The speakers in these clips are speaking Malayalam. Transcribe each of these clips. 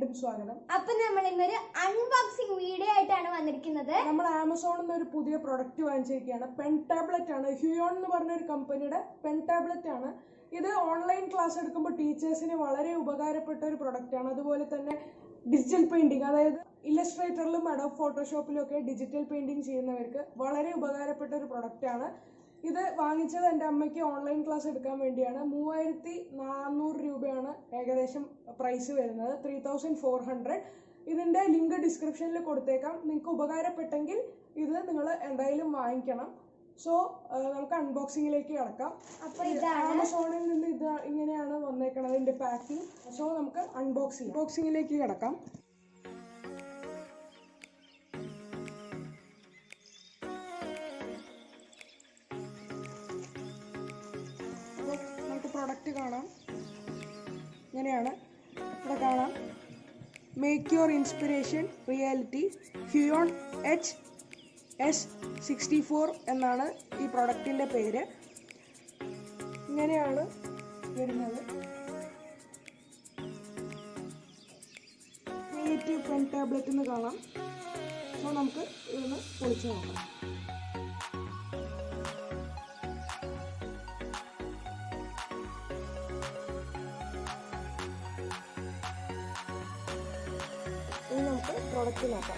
വീണ്ടും സ്വാഗതം. അപ്പോൾ നമ്മൾ ഇന്നൊരു അൺബോക്സിംഗ് വീഡിയോ ആയിട്ടാണ് വന്നിരിക്കുന്നത്. നമ്മൾ ആമസോണിൽ നിന്ന് ഒരു പുതിയ പ്രൊഡക്റ്റ് വാങ്ങിച്ചിരിക്കുകയാണ്. പെൻ ടാബ്ലറ്റ് ആണ്. ഹ്യൂയോൺ എന്ന് പറഞ്ഞ ഒരു കമ്പനിയുടെ പെൻ ടാബ്ലറ്റ് ആണ്. ഇത് ഓൺലൈൻ ക്ലാസ് എടുക്കുമ്പോൾ ടീച്ചേഴ്സിന് വളരെ ഉപകാരപ്പെട്ട ഒരു പ്രൊഡക്റ്റ് ആണ്. അതുപോലെ തന്നെ ഡിജിറ്റൽ പെയിന്റിങ്, അതായത് ഇല്ലസ്ട്രേറ്ററിലും അഡോബ് ഫോട്ടോഷോപ്പിലും ഒക്കെ ഡിജിറ്റൽ പെയിന്റിങ് ചെയ്യുന്നവർക്ക് വളരെ ഉപകാരപ്പെട്ട ഒരു പ്രൊഡക്റ്റ് ആണ്. ഇത് വാങ്ങിച്ചത് എൻ്റെ അമ്മയ്ക്ക് ഓൺലൈൻ ക്ലാസ് എടുക്കാൻ വേണ്ടിയാണ്. 3400 രൂപയാണ് ഏകദേശം പ്രൈസ് വരുന്നത്, 3400. ഇതിൻ്റെ ലിങ്ക് ഡിസ്ക്രിപ്ഷനിൽ കൊടുത്തേക്കാം. നിങ്ങൾക്ക് ഉപകാരപ്പെട്ടെങ്കിൽ ഇത് നിങ്ങൾ എന്തായാലും വാങ്ങിക്കണം. സോ നമുക്ക് അൺബോക്സിങ്ങിലേക്ക് കിടക്കാം. അപ്പോൾ ആമസോണിൽ നിന്ന് ഇത് ഇങ്ങനെയാണ് വന്നേക്കണത് ഇതിൻ്റെ പാക്കിംഗ്. സോ നമുക്ക് അൺബോക്സിങ്ങിലേക്ക് കിടക്കാം. പ്രൊഡക്റ്റ് കാണാം. ഇങ്ങനെയാണ് ഇവിടെ കാണാം. Make your inspiration reality, Huion HS64 എന്നാണ് ഈ പ്രൊഡക്റ്റിൻ്റെ പേര്. ഇങ്ങനെയാണ് വരുന്നത്. ക്രിയേറ്റീവ് പെൻ ടാബ്ലറ്റ് എന്ന് കാണാം. അപ്പോൾ നമുക്ക് ഇതൊന്ന് പൊളിച്ച് നോക്കാം. ഇനി നമുക്ക് പ്രൊഡക്റ്റ് നോക്കാം.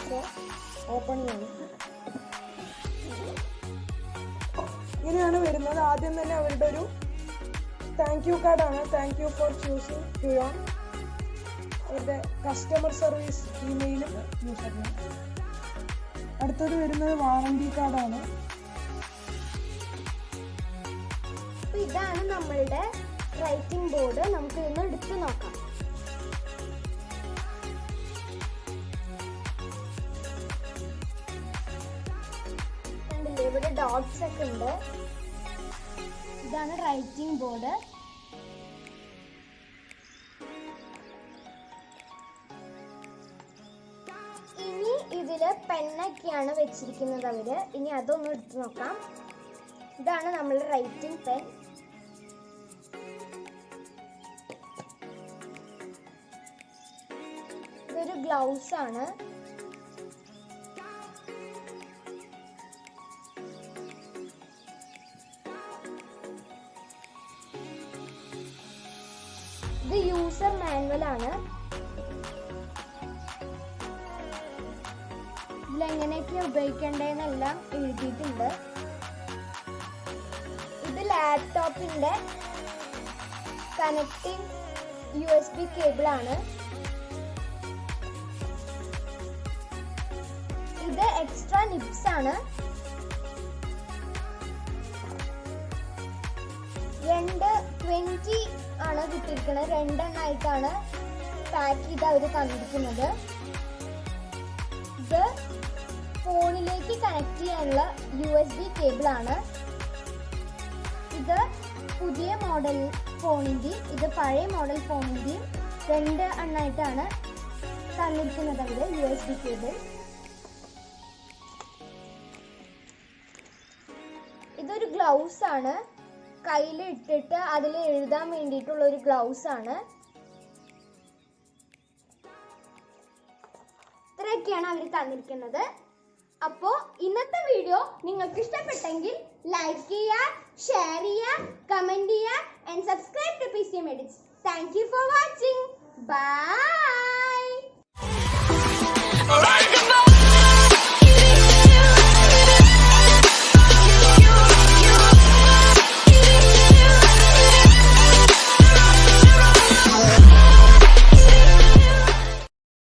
സോ ഓപ്പൺ ചെയ്യണം. ഇങ്ങനെയാണ് വരുന്നത്. ആദ്യം തന്നെ അവരുടെ ഒരു താങ്ക് യു കാർഡാണ്. Thank you for choosing Huion. അവരുടെ കസ്റ്റമർ സർവീസ് ഇമെയിലും യൂസ് ചെയ്യണം. അടുത്തത് വരുന്നത് വാറണ്ടി കാർഡാണ്. ഇതാണ് നമ്മളുടെ റൈറ്റിംഗ് ബോർഡ്. നമുക്ക് ഇന്ന് എടുത്ത് നോക്കാം. ഇവിടെ ഡോട്ട്സ് ഒക്കെ ഉണ്ട്. ഇതാണ് റൈറ്റിംഗ് ബോർഡ്. ഇനി ഇതില് പെന്നൊക്കെയാണ് വെച്ചിരിക്കുന്നത് അവര്. ഇനി അതൊന്നും എടുത്തു നോക്കാം. ഇതാണ് നമ്മളുടെ റൈറ്റിംഗ് പെൻ. ഇതൊരു ഗ്ലൗസ് ആണ്. ഇത് യൂസർ മാനുവൽ ആണ്. ഇതിലെങ്ങനെയൊക്കെയാണ് ഉപയോഗിക്കേണ്ടതെന്നെല്ലാം എഴുതിയിട്ടുണ്ട്. ഇത് ലാപ്ടോപ്പിന്റെ കണക്റ്റിംഗ് USB കേബിൾ ആണ്. ഇത് എക്സ്ട്രാ നിബ്സ് ആണ്. 220 ആണ് കിട്ടിയിരിക്കുന്നത്. 2 എണ്ണമായിട്ടാണ് പാക്ക് ചെയ്ത് അവർ തന്നിരിക്കുന്നത്. ഇത് ഫോണിലേക്ക് കണക്ട് ചെയ്യാനുള്ള USB കേബിൾ ആണ്. ഇത് പുതിയ മോഡൽ ഫോണിൻ്റെയും ഇത് പഴയ മോഡൽ ഫോണിൻ്റെയും 2 എണ്ണമായിട്ടാണ് തന്നിരിക്കുന്നത് അവർ USB കേബിൾ. ഇതൊരു ഗ്ലൗസ് ആണ്. കയ്യിൽ ഇട്ടിട്ട് അതിൽ എഴുതാൻ വേണ്ടിയിട്ടുള്ള ഒരു ഗ്ലൗസ് ആണ്. ഇത്രയൊക്കെയാണ് അവർ തന്നിരിക്കുന്നത്. അപ്പോൾ ഇന്നത്തെ വീഡിയോ നിങ്ങൾക്ക് ഇഷ്ടപ്പെട്ടെങ്കിൽ ലൈക്ക് ചെയ്യുക, ഷെയർ ചെയ്യുക, കമന്റ് ചെയ്യുക and subscribe to PCM Edits. Thank you for watching. By.